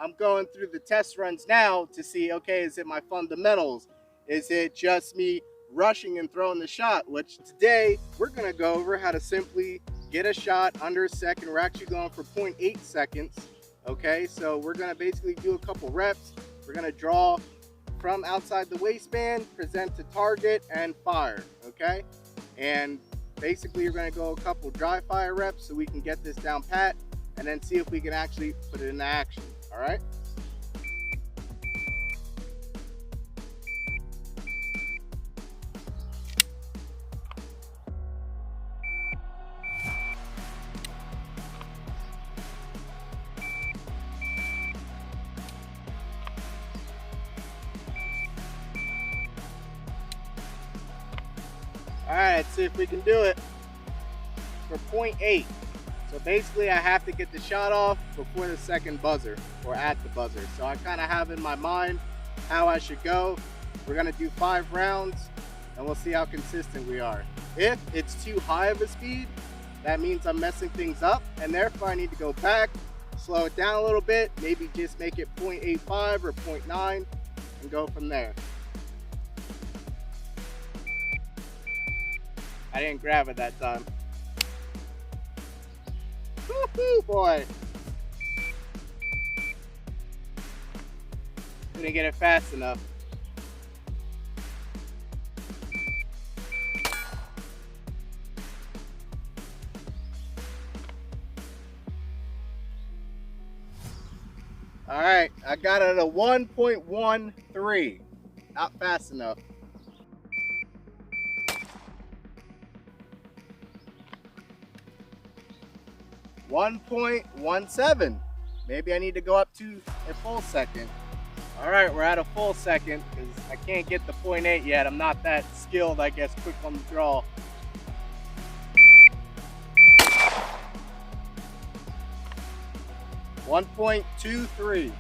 I'm going through the test runs now to see, okay, is it my fundamentals? Is it just me rushing and throwing the shot? Which today we're gonna go over how to simply get a shot under a second. We're actually going for 0.8 seconds. Okay, so we're gonna basically do a couple reps. We're gonna draw from outside the waistband, present to target, and fire, okay? And basically you're gonna go a couple dry fire reps so we can get this down pat, and then see if we can actually put it into action, all right? All right, let's see if we can do it for 0.8. So basically I have to get the shot off before the second buzzer, or at the buzzer. So I kind of have in my mind how I should go. We're gonna do 5 rounds and we'll see how consistent we are. If it's too high of a speed, that means I'm messing things up, and therefore I need to go back, slow it down a little bit, maybe just make it 0.85 or 0.9 and go from there. I didn't grab it that time. Woo-hoo, boy. Couldn't get it fast enough. All right, I got it at a 1.13. Not fast enough. .17. Maybe I need to go up to a full second. All right, we're at a full second because I can't get the 0.8 yet. I'm not that skilled, I guess, quick on the draw. .23.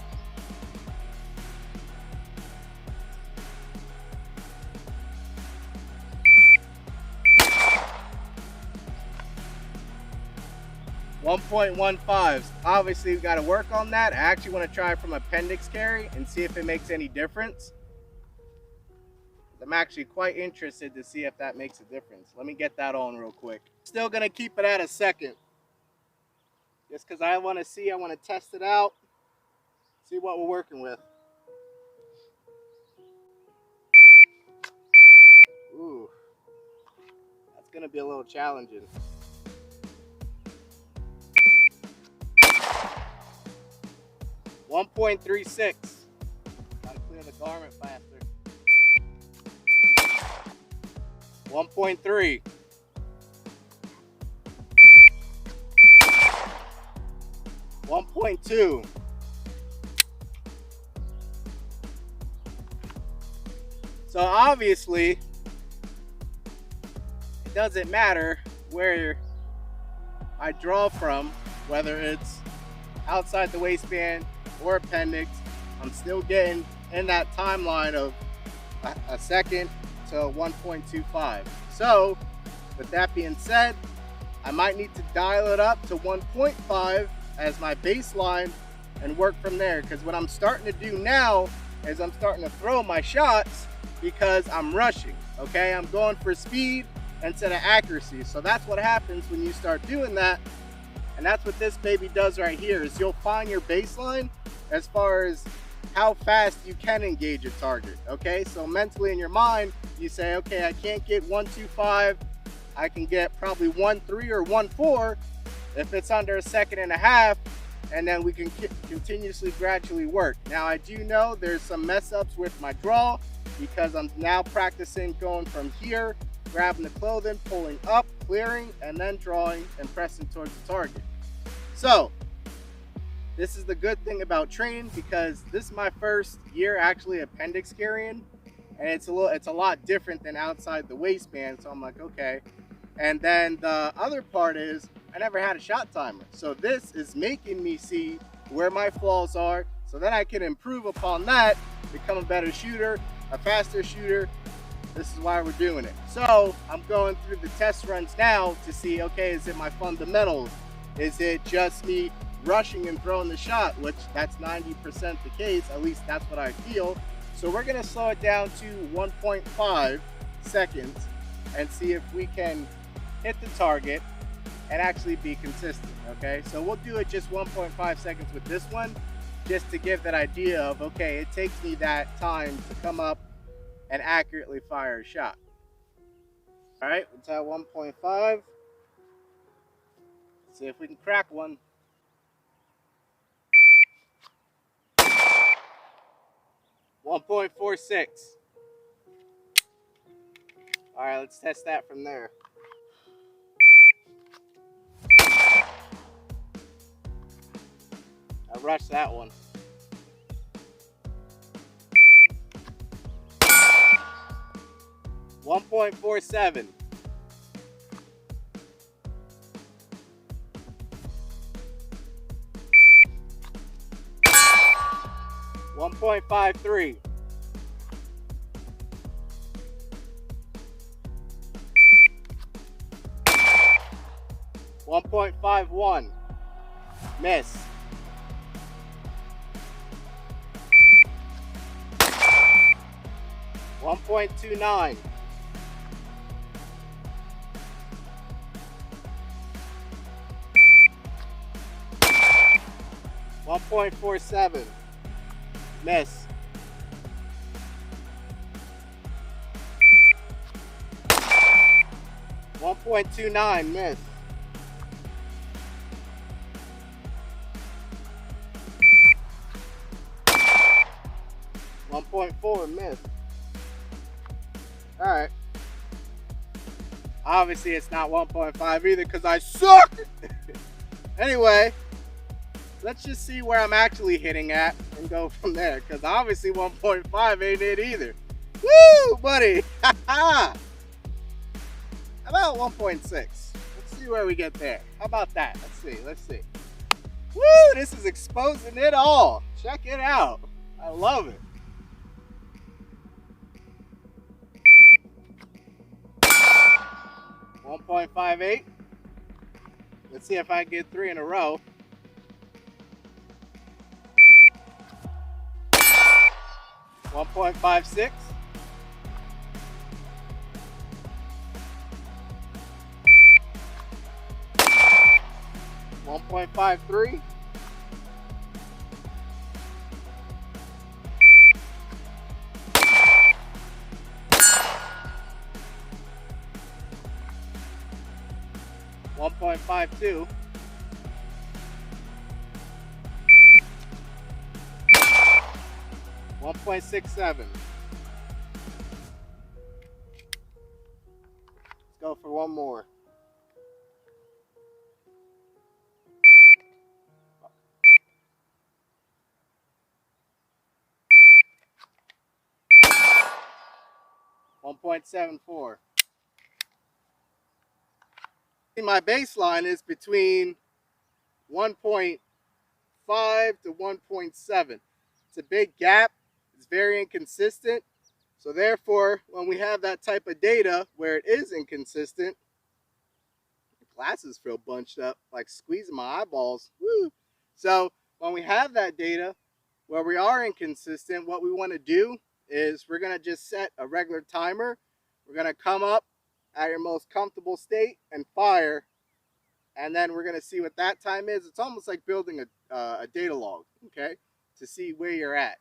.15. Obviously we've got to work on that. I actually want to try it from appendix carry and see if it makes any difference. I'm actually quite interested to see if that makes a difference. Let me get that on real quick. Still gonna keep it at a second, just because I want to test it out, see what we're working with. Ooh, that's gonna be a little challenging. .36. Gotta clear the garment faster. 1.3. 1.2. So obviously it doesn't matter where I draw from, whether it's outside the waistband or appendix, I'm still getting in that timeline of a second to 1.25. So with that being said, I might need to dial it up to 1.5 as my baseline and work from there, because what I'm starting to do now is I'm starting to throw my shots because I'm rushing. Okay, I'm going for speed instead of accuracy. So that's what happens when you start doing that. And that's what this baby does right here, is you'll find your baseline as far as how fast you can engage a target. Okay, so mentally in your mind, you say, okay, I can't get 1.25, I can get probably 1.3 or 1.4 if it's under a second and a half, and then we can continuously gradually work. Now I do know there's some mess ups with my draw, because I'm now practicing going from here, grabbing the clothing, pulling up, clearing, and then drawing and pressing towards the target. So this is the good thing about training, because this is my first year actually appendix carrying, and it's a lot different than outside the waistband. So I'm like, okay. And then the other part is I never had a shot timer, so this is making me see where my flaws are, so then I can improve upon that, become a better shooter, a faster shooter. This is why we're doing it. So I'm going through the test runs now to see, okay, is it my fundamentals? Is it just me rushing and throwing the shot, which that's 90% the case, at least that's what I feel. So we're gonna slow it down to 1.5 seconds and see if we can hit the target and actually be consistent, okay? So we'll do it just 1.5 seconds with this one, just to give that idea of, okay, it takes me that time to come up and accurately fire a shot. All right, let's have 1.5. See if we can crack one. 1.46. All right, let's test that from there. I rushed that one. 1.47. 1.53. 1.51. Miss. 1.29. 1.47. Miss. 1.29. Miss. 1.4. Miss. All right. Obviously, it's not 1.5 either because I suck. Anyway, let's just see where I'm actually hitting at and go from there, because obviously 1.5 ain't it either. Woo, buddy. How about 1.6? Let's see where we get there. How about that? Let's see. Woo, this is exposing it all. Check it out. I love it. 1.58. Let's see if I can get 3 in a row. 1.56. 1.53. 1.52. 1.67. Let's go for one more. 1.74. My baseline is between 1.5 to 1.7. It's a big gap. It's very inconsistent. So therefore, when we have that type of data where it is inconsistent, the glasses feel bunched up, like squeezing my eyeballs. Woo! So when we have that data where we are inconsistent, what we want to do is we're going to just set a regular timer. We're going to come up at your most comfortable state and fire, and then we're going to see what that time is. It's almost like building a data log, okay, to see where you're at.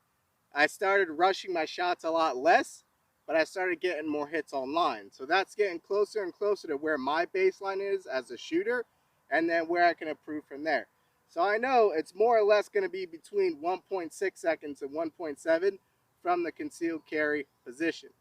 I started rushing my shots a lot less, but I started getting more hits online. So that's getting closer and closer to where my baseline is as a shooter, and then where I can improve from there. So I know it's more or less going to be between 1.6 seconds and 1.7 from the concealed carry position.